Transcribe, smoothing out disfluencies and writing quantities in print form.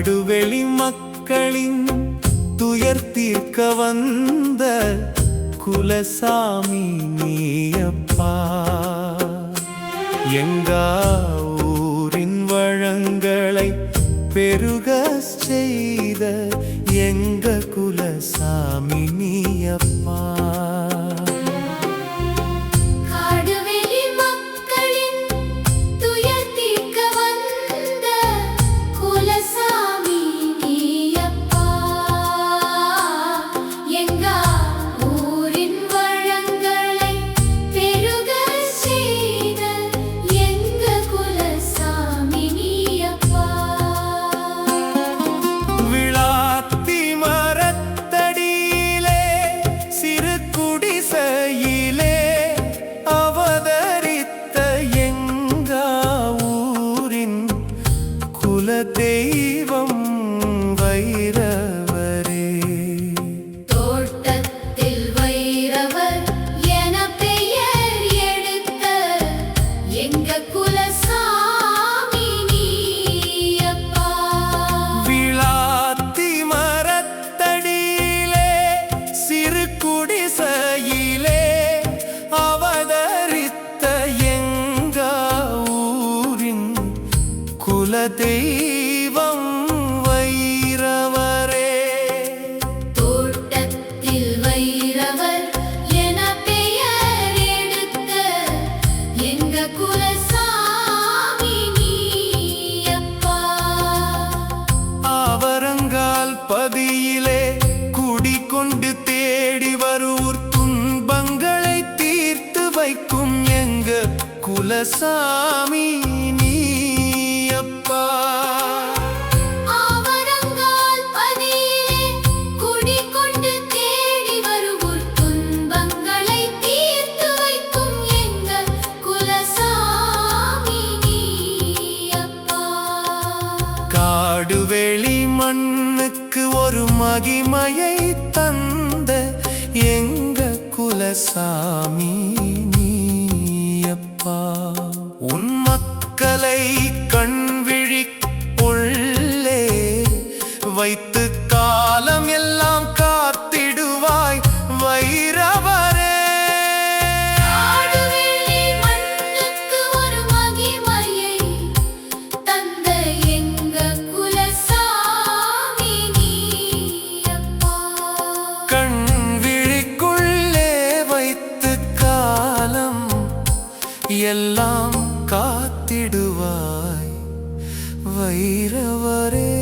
காடுவெளி மக்களின் துயர் தீர்க்க வந்த குலசாமி நீயப்பா. எங்கா ஊரின் வளங்களை பெருக செய்த எங்க குலசாமி நீயப்பா. தெய்வம் வைரவரே, தோட்டத்தில் வைரவர் என பெயர் எடுத்த எங்க குலசாமி நீயப்பா. விளாத்தி மரத்தடியிலே சிறு குடிசையிலே அவதரித்த எங்க ஊரின் குலதெய்வம் வைரவரே. தோட்டத்தில் வைரவர் என பெயர் எடுத்த எங்க குலசாமி நீயப்பா. அவரங்கால் பதியிலே குடிகொண்டு தேடி வருவோர் துன்பங்களை தீர்த்து வைக்கும் எங்க குலசாமி நீயப்பா. அவரங்கால் பதியிலே குடிகொண்டு தேடி வருவோர் துன்பங்களை தீர்த்து வைக்கும் எங்க குலசாமி நீயப்பா. காடுவெளி மண்ணுக்கு ஒரு மகிமையை தந்த எங்க குலசாமி நீயப்பா. உன் மக்களை கண்விழி உள்ளே வைத்து காலம் எல்லாம் காத்திடுவாய் வைரவரே. காடுவெளி மண்ணுக்கு ஒரு மகிமையை தந்த எங்க குலசாமி நீயப்பா. கண்விழிக்குள்ளே வைத்து காலம் எல்லாம் காத்திடுவாய் வைரவரே.